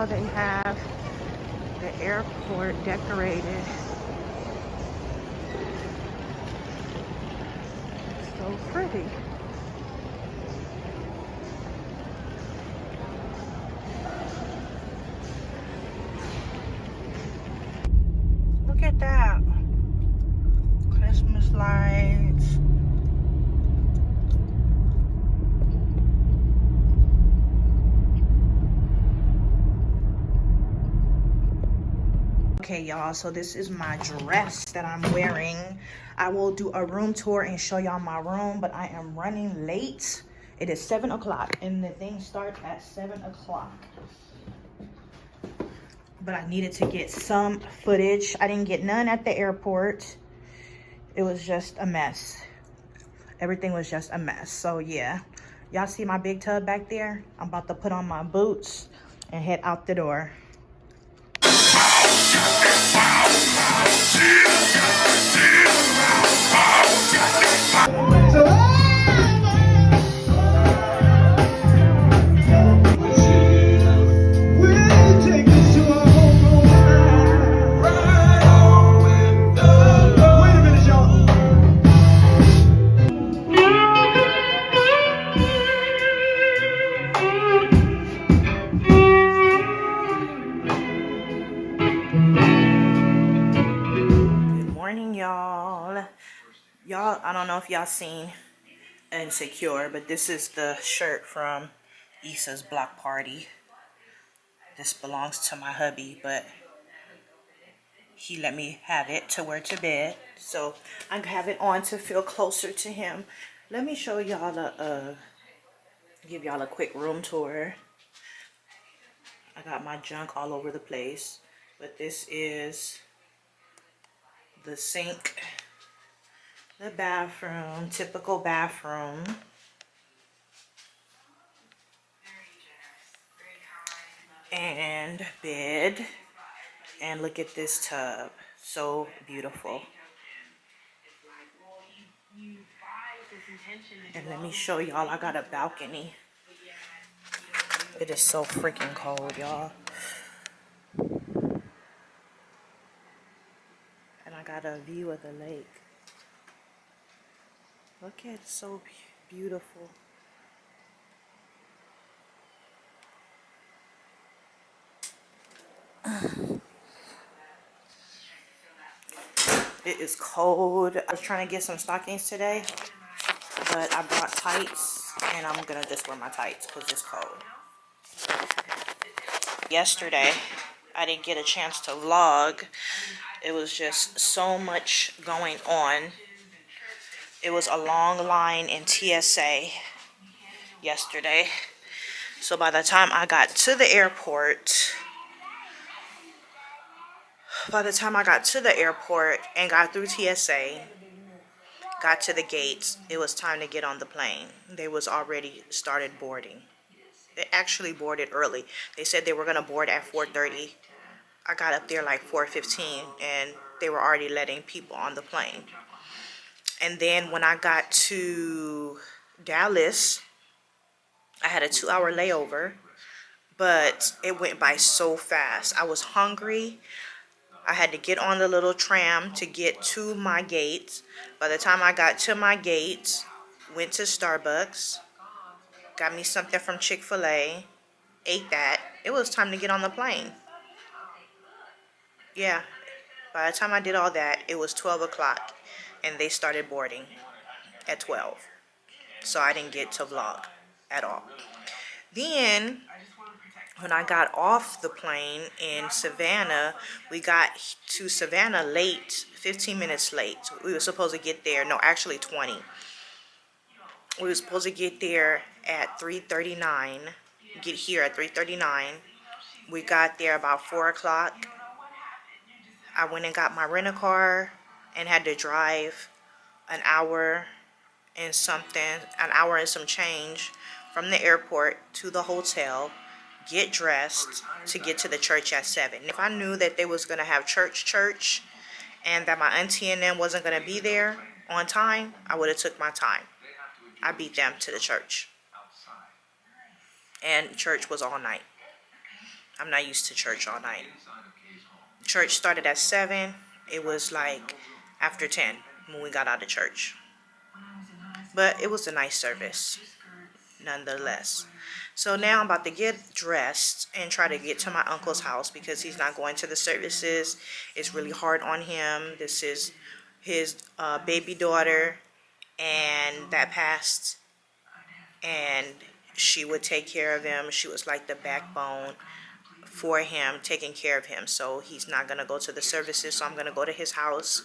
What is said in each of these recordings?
how they have the airport decorated. So pretty. Look at that. Christmas lights. Okay, y'all, so this is my dress that I'm wearing. I will do a room tour and show y'all my room, but I am running late. It is 7 o'clock and the thing starts at 7 o'clock. But I needed to get some footage. I didn't get none at the airport. It was just a mess. Everything was just a mess. So yeah, y'all see my big tub back there? I'm about to put on my boots and head out the door. Y'all, I don't know if y'all seen Insecure, but this is the shirt from Issa's block party. This belongs to my hubby, but he let me have it to wear to bed, so I have it on to feel closer to him. Let me show y'all give y'all a quick room tour. I got my junk all over the place, but this is the sink, the bathroom, typical bathroom. And bed. And look at this tub. So beautiful. And let me show y'all, I got a balcony. It is so freaking cold, y'all. And I got a view of the lake. Look at it, so beautiful. It is cold. I was trying to get some stockings today, but I brought tights, and I'm gonna just wear my tights because it's cold. Yesterday, I didn't get a chance to vlog. It was just so much going on. It was a long line in TSA yesterday. So by the time I got to the airport, and got through TSA, got to the gates, it was time to get on the plane. They was already started boarding. They actually boarded early. They said they were going to board at 4:30. I got up there like 4:15, and they were already letting people on the plane. And then when I got to Dallas, I had a 2-hour layover, but it went by so fast. I was hungry. I had to get on the little tram to get to my gate. By the time I got to my gate, went to Starbucks, got me something from Chick-fil-A, ate that. It was time to get on the plane. Yeah, by the time I did all that, it was 12 o'clock, and they started boarding at 12. So I didn't get to vlog at all. Then, when I got off the plane in Savannah, we got to Savannah late, 15 minutes late. We were supposed to get there, no, actually 20. We were supposed to get there at 3:39, get here at 3:39. We got there about 4 o'clock. I went and got my rent-a-car and had to drive an hour and some change from the airport to the hotel, get dressed to get to the church at 7. If I knew that they was going to have church, and that my auntie and them wasn't going to be there on time, I would have took my time. I beat them to the church. And church was all night. I'm not used to church all night. Church started at 7. It was like after 10 when we got out of church. But it was a nice service, nonetheless. So now I'm about to get dressed and try to get to my uncle's house because he's not going to the services. It's really hard on him. This is his baby daughter, and that passed, and she would take care of him. She was like the backbone for him, taking care of him. So he's not going to go to the services, so I'm going to go to his house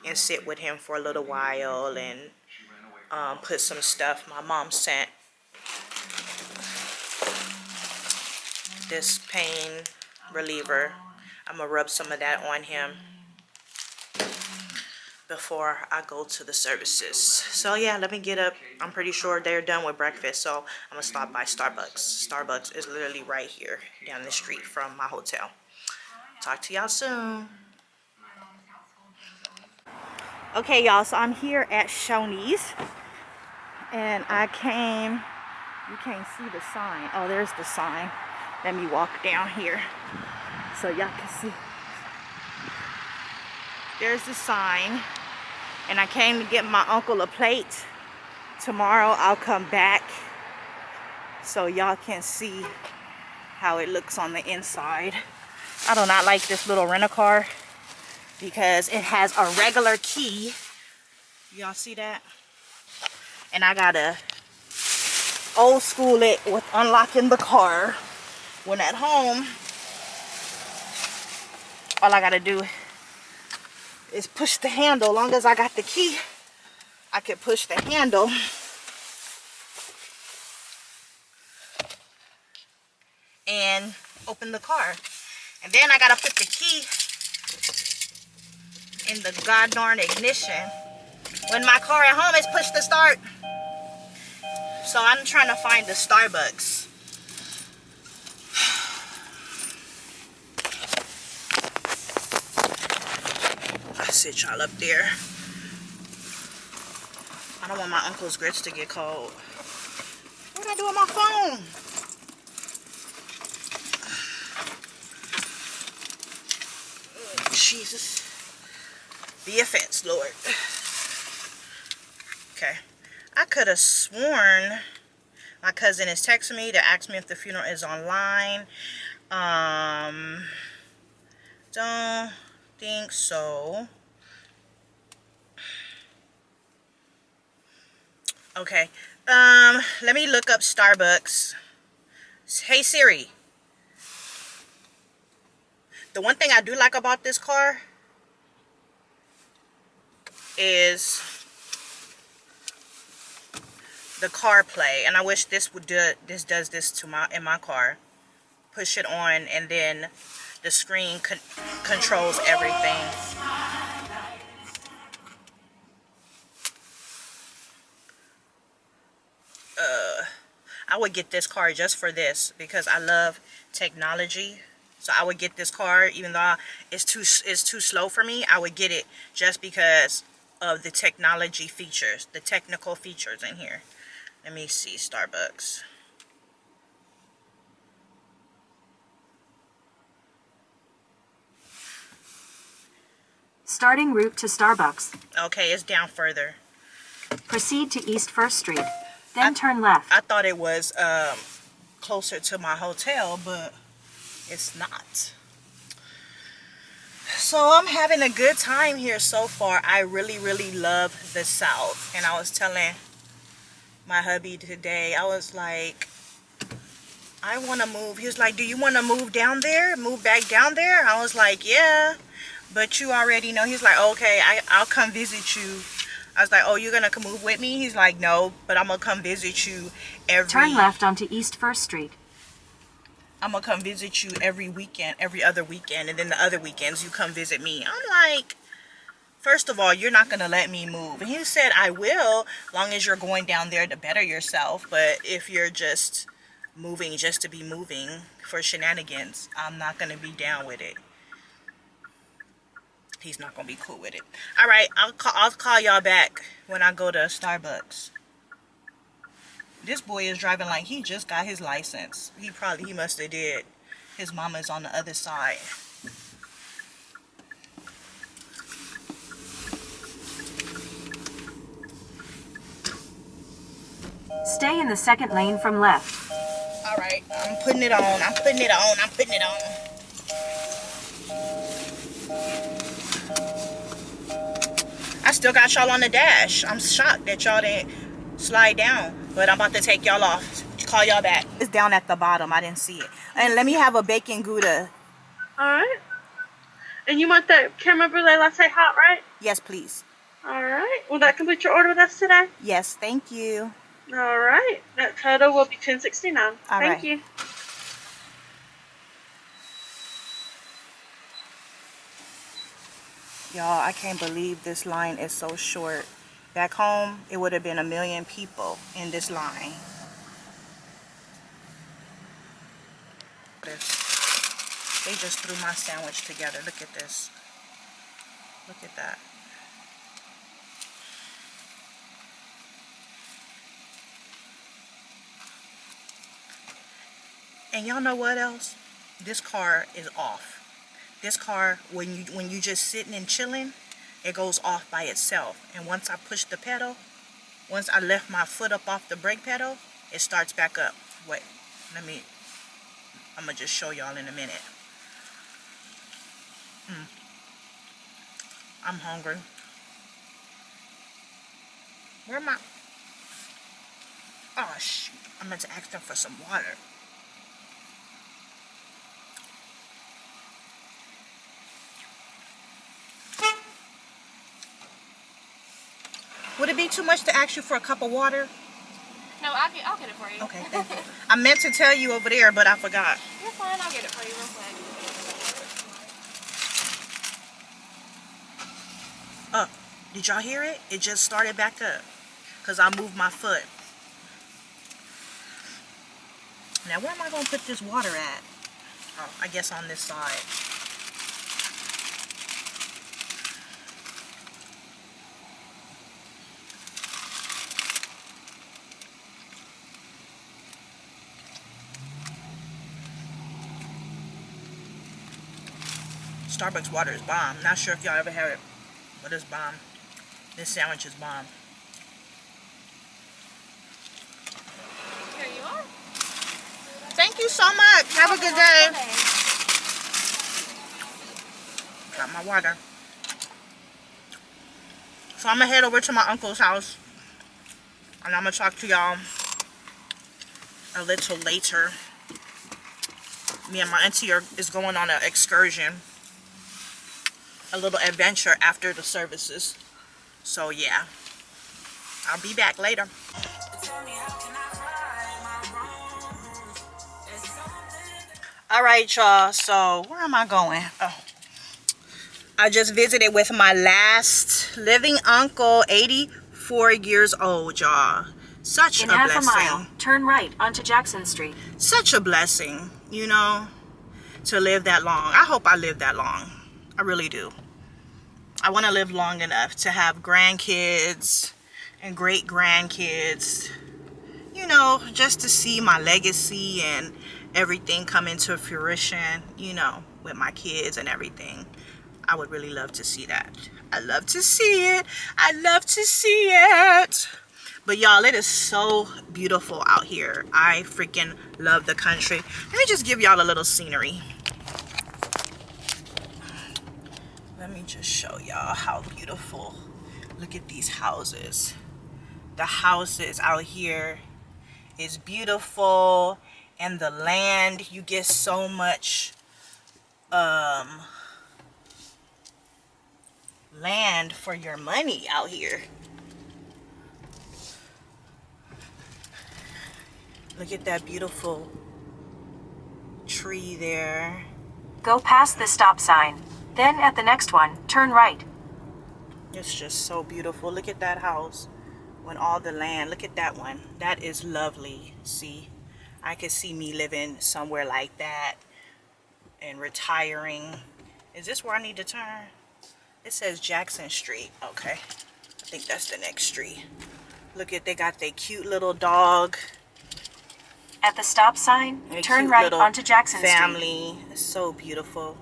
and sit with him for a little while and put some stuff. My mom sent this pain reliever. I'm going to rub some of that on him before I go to the services. So yeah, let me get up. I'm pretty sure they're done with breakfast, so I'm gonna stop by Starbucks. Starbucks is literally right here down the street from my hotel. Talk to y'all soon. Okay, y'all, so I'm here at Shoney's, and I came, you can't see the sign. Oh, there's the sign. Let me walk down here so y'all can see. There's the sign. And I came to get my uncle a plate. Tomorrow I'll come back so y'all can see how it looks on the inside. I do not like this little rent-a-car because it has a regular key. Y'all see that? And I gotta old school it with unlocking the car. When at home, all I gotta do is push the handle. Long as I got the key, I can push the handle and open the car. And then I gotta put the key in the god darn ignition. When my car at home is push to start. So I'm trying to find the Starbucks. I'll sit y'all up there. I don't want my uncle's grits to get cold. What did I do with my phone? Oh, Jesus. Be offense, Lord. Okay. I could have sworn my cousin is texting me to ask me if the funeral is online. Don't think so. Okay. Let me look up Starbucks. Hey Siri. The one thing I do like about this car is the CarPlay, and I wish this would do does this to in my car. Push it on, and then the screen controls everything. I would get this car just for this because I love technology. So I would get this car even though it's too slow for me. I would get it just because of the technology features, the technical features in here. Let me see, Starbucks. Starting route to Starbucks. Okay, it's down further. Proceed to East 1st Street, then turn left. I thought it was closer to my hotel, but it's not. So I'm having a good time here so far. I really, really love the South. And I was telling my hubby today, I was like, I want to move. He was like, do you want to move down there? Move back down there? I was like, yeah. But you already know. He's like, okay, I'll come visit you. I was like, oh, you're going to move with me? He's like, no, but I'm going to come visit you Turn left onto East 1st Street. I'm going to come visit you every weekend, every other weekend, and then the other weekends you come visit me. I'm like, first of all, you're not going to let me move. And he said, I will, long as you're going down there to better yourself. But if you're just moving just to be moving for shenanigans, I'm not going to be down with it. He's not going to be cool with it. All right, I'll call y'all back when I go to Starbucks. This boy is driving like he just got his license. He must have did His mama is on the other side. Stay in the second lane from left. All right, I'm putting it on. I'm putting it on. I'm putting it on. I still got y'all on the dash. I'm shocked that y'all didn't slide down. But I'm about to take y'all off. Call y'all back. It's down at the bottom. I didn't see it. And let me have a bacon Gouda. Alright. And you want the caramel brulee latte hot, right? Yes, please. Alright. Will that complete your order with us today? Yes, thank you. Alright. That total will be $10.69. All Thank right. you. Y'all, I can't believe this line is so short. Back home, it would have been 1 million people in this line. They just threw my sandwich together. Look at this. Look at that. And y'all know what else? This car is off. This car, when you just sitting and chilling, it goes off by itself. And once I push the pedal, once I lift my foot up off the brake pedal, it starts back up. Wait, I'm gonna just show y'all in a minute. I'm hungry. Where am I? Oh shoot, I meant to ask them for some water. Would it be too much to ask you for a cup of water? No, I'll get it for you. Okay, thank you. I meant to tell you over there, but I forgot. You're fine. I'll get it for you real quick. Did y'all hear it? It just started back up because I moved my foot. Now, where am I going to put this water at? Oh, I guess on this side. Starbucks water is bomb. Not sure if y'all ever had it, but it's bomb. This sandwich is bomb. Here you are. Thank you so much. Have a good day. Got my water. So I'm gonna head over to my uncle's house, and I'm gonna talk to y'all a little later. Me and my auntie is going on an excursion, a little adventure after the services. So yeah, I'll be back later. All right, y'all. So where am I going? Oh, I just visited with my last living uncle, 84 years old, y'all. Such In a half a blessing. mile, turn right onto Jackson Street. Such a blessing, you know, to live that long. I hope I live that long. I really do. I want to live long enough to have grandkids and great grandkids, you know, just to see my legacy and everything come into fruition, you know, with my kids and everything. I would really love to see that. I love to see it. I love to see it. But y'all, it is so beautiful out here. I freaking love the country. Let me just give y'all a little scenery. Let me just show y'all how beautiful. Look at these houses. The houses out here is beautiful, and the land, you get so much land for your money out here. Look at that beautiful tree there. Go past the stop sign. Then at the next one, turn right. It's just so beautiful. Look at that house with all the land. Look at that one. That is lovely. See, I could see me living somewhere like that and retiring. Is this where I need to turn? It says Jackson Street. Okay, I think that's the next street. Look at, they got their cute little dog. At the stop sign, A turn cute right little onto Jackson Street. family. It's so beautiful.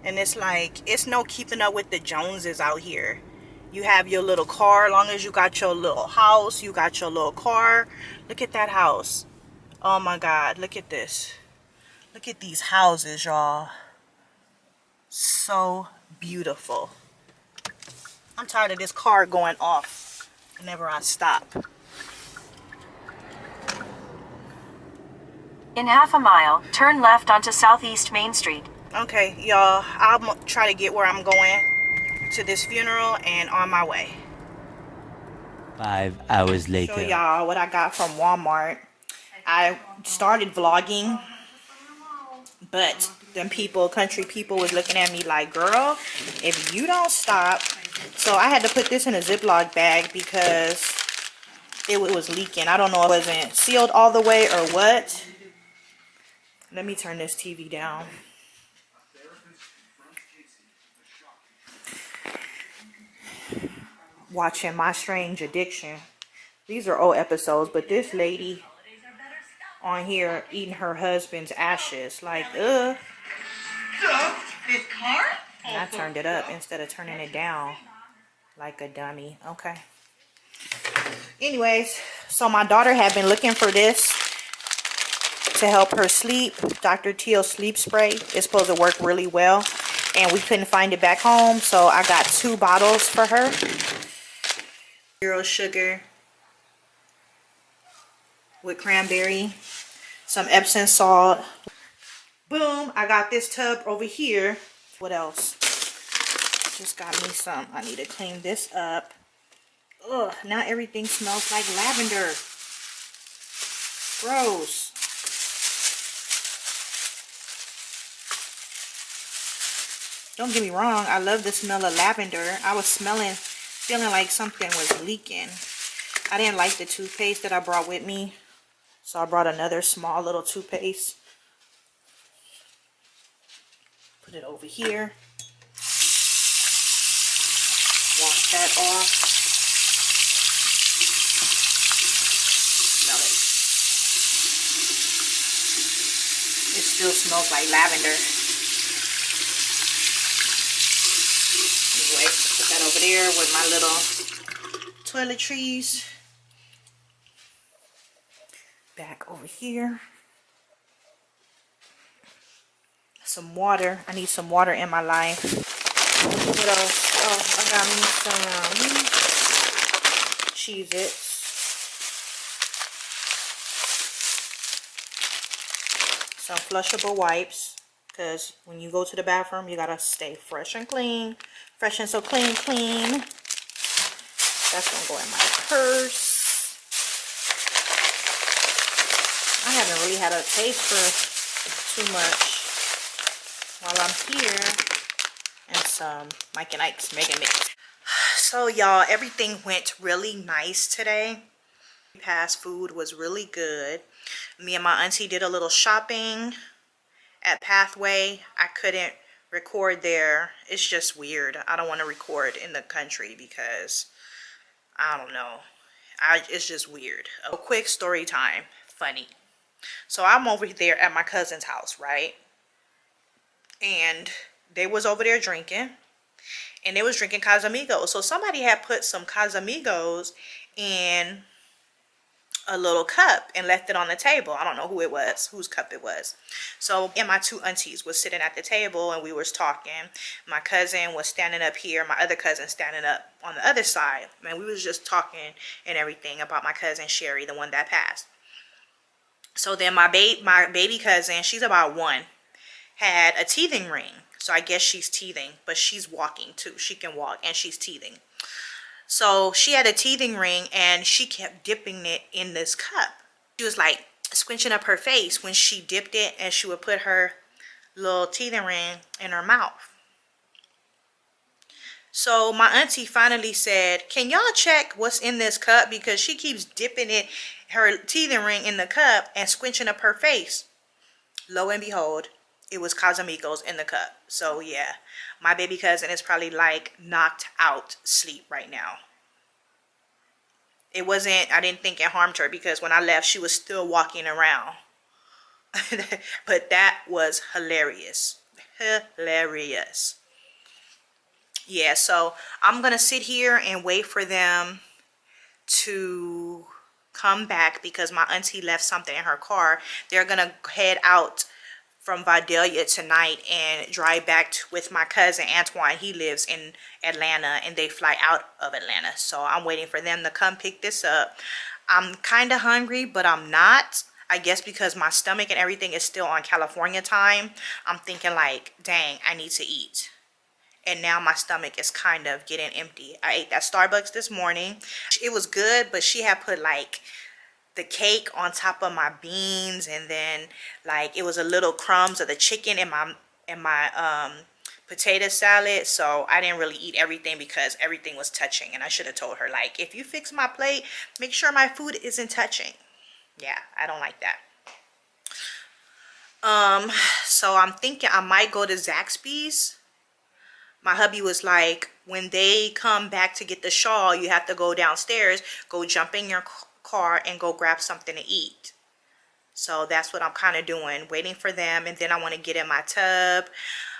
And it's like, it's no keeping up with the Joneses out here. You have your little car, as long as you got your little house, you got your little car. Look at that house. Oh my God, look at this. Look at these houses, y'all. So beautiful. I'm tired of this car going off whenever I stop. In half a mile, turn left onto Southeast Main Street. Okay, y'all, I'll try to get where I'm going to this funeral and on my way. 5 hours Show later. y'all what I got from Walmart. I started vlogging, but them people, country people, was looking at me like, girl, if you don't stop. So I had to put this in a Ziploc bag because it was leaking. I don't know if it wasn't sealed all the way or what. Let me turn this TV down. Watching My Strange Addiction. These are old episodes, but this lady on here eating her husband's ashes. Like, ugh. This car? And I turned it up instead of turning it down like a dummy. Okay. Anyways, so my daughter had been looking for this to help her sleep. Dr. Teal's sleep spray. It's supposed to work really well. And we couldn't find it back home. So I got 2 bottles for her. 0 sugar with cranberry. Some Epsom salt. Boom. I got this tub over here. What else? Just got me some. I need to clean this up. Ugh, now everything smells like lavender. Gross. Don't get me wrong, I love the smell of lavender. I was feeling like something was leaking. I didn't like the toothpaste that I brought with me, so I brought another small little toothpaste. Put it over here. Wash that off. Smell it. It still smells like lavender. Anyway, put that over there with my little toiletries. Back over here. Some water. I need some water in my life. What else? Oh, I got me some Cheez-Its. Some flushable wipes. Because when you go to the bathroom, you gotta stay fresh and clean. Fresh and so clean, clean. That's gonna go in my purse. I haven't really had a taste for too much while I'm here. And some Mike and Ike's Mega Mix. So y'all, everything went really nice today. Fast food was really good. Me and my auntie did a little shopping at Pathway. I couldn't record there. It's just weird. I don't want to record in the country because I don't know. It's just weird. A quick story time. Funny. So I'm over there at my cousin's house, right? And they was over there drinking. And they was drinking Casamigos. So somebody had put some Casamigos in a little cup and left it on the table. I don't know who it was, whose cup it was. So, and my 2 aunties was sitting at the table and we was talking. My cousin was standing up here, my other cousin standing up on the other side. And we was just talking and everything about my cousin Sherry, the one that passed. So then my baby cousin, she's about 1, had a teething ring. So I guess she's teething, but she's walking too. She can walk and she's teething. So she had a teething ring and she kept dipping it in this cup. She was like squinching up her face when she dipped it, and she would put her little teething ring in her mouth. So my auntie finally said, can y'all check what's in this cup? Because she keeps dipping her teething ring in the cup and squinching up her face. Lo and behold, it was Casamigos in the cup. So yeah, my baby cousin is probably like knocked out sleep right now. It wasn't, I didn't think it harmed her because when I left, she was still walking around. But that was hilarious. Hilarious. Yeah, so I'm going to sit here and wait for them to come back because my auntie left something in her car. They're going to head out from Vidalia tonight and drive back with my cousin Antoine. He lives in Atlanta and they fly out of Atlanta. So I'm waiting for them to come pick this up. I'm kind of hungry, but I'm not. I guess because my stomach and everything is still on California time. I'm thinking like, dang, I need to eat. And now my stomach is kind of getting empty. I ate that Starbucks this morning. It was good, but she had put like the cake on top of my beans, and then like it was a little crumbs of the chicken in my potato salad. So I didn't really eat everything because everything was touching, and I should have told her like, if you fix my plate, make sure my food isn't touching. Yeah, I don't like that. So I'm thinking I might go to Zaxby's. My hubby was like, when they come back to get the shawl, you have to go downstairs, go jump in your car and go grab something to eat. So that's what I'm kind of doing, waiting for them. And then I want to get in my tub.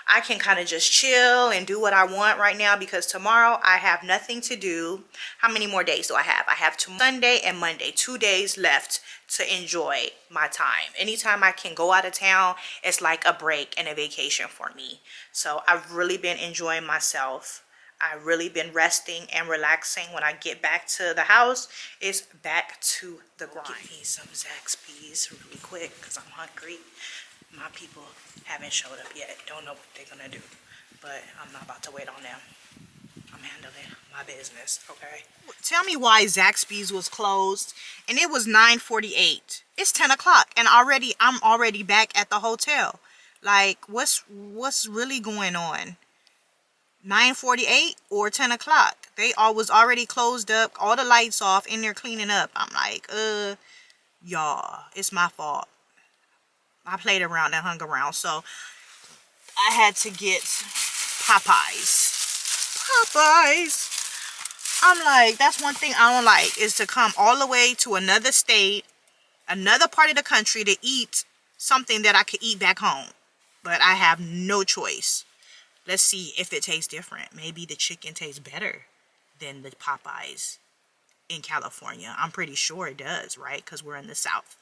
I can kind of just chill and do what I want right now because tomorrow I have nothing to do. How many more days do I have? I have Sunday and Monday, 2 days left to enjoy my time. Anytime I can go out of town, it's like a break and a vacation for me. So I've really been enjoying myself. I've really been resting and relaxing. When I get back to the house, it's back to the grind. Get me some Zaxby's really quick because I'm hungry. My people haven't showed up yet. Don't know what they're gonna do, but I'm not about to wait on them. I'm handling my business, okay? Tell me why Zaxby's was closed, and it was 9:48. It's 10 o'clock, and I'm already back at the hotel. Like, what's really going on? 9:48 or 10 o'clock? They was already closed up, all the lights off, and they're cleaning up. I'm like, y'all, it's my fault. I played around and hung around, so I had to get Popeyes. I'm like, that's one thing I don't like, is to come all the way to another state, another part of the country to eat something that I could eat back home. But I have no choice. Let's see if it tastes different. Maybe the chicken tastes better than the Popeyes in California. I'm pretty sure it does, right? Because we're in the South.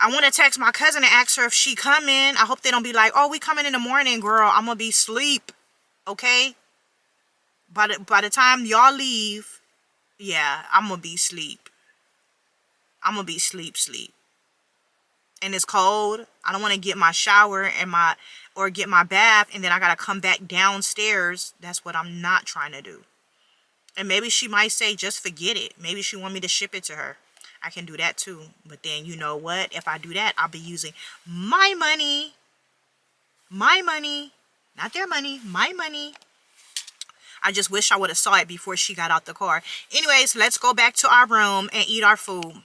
I want to text my cousin and ask her if she coming. I hope they don't be like, oh, we coming in the morning, girl. I'm going to be asleep. Okay? By the time y'all leave, yeah, I'm going to be asleep. I'm going to be sleep. And it's cold. I don't want to get my shower and get my bath, and then I got to come back downstairs. That's what I'm not trying to do. And maybe she might say, just forget it. Maybe she want me to ship it to her. I can do that too. But then, you know what? If I do that, I'll be using my money. My money. Not their money. My money. I just wish I would have saw it before she got out the car. Anyways, let's go back to our room and eat our food.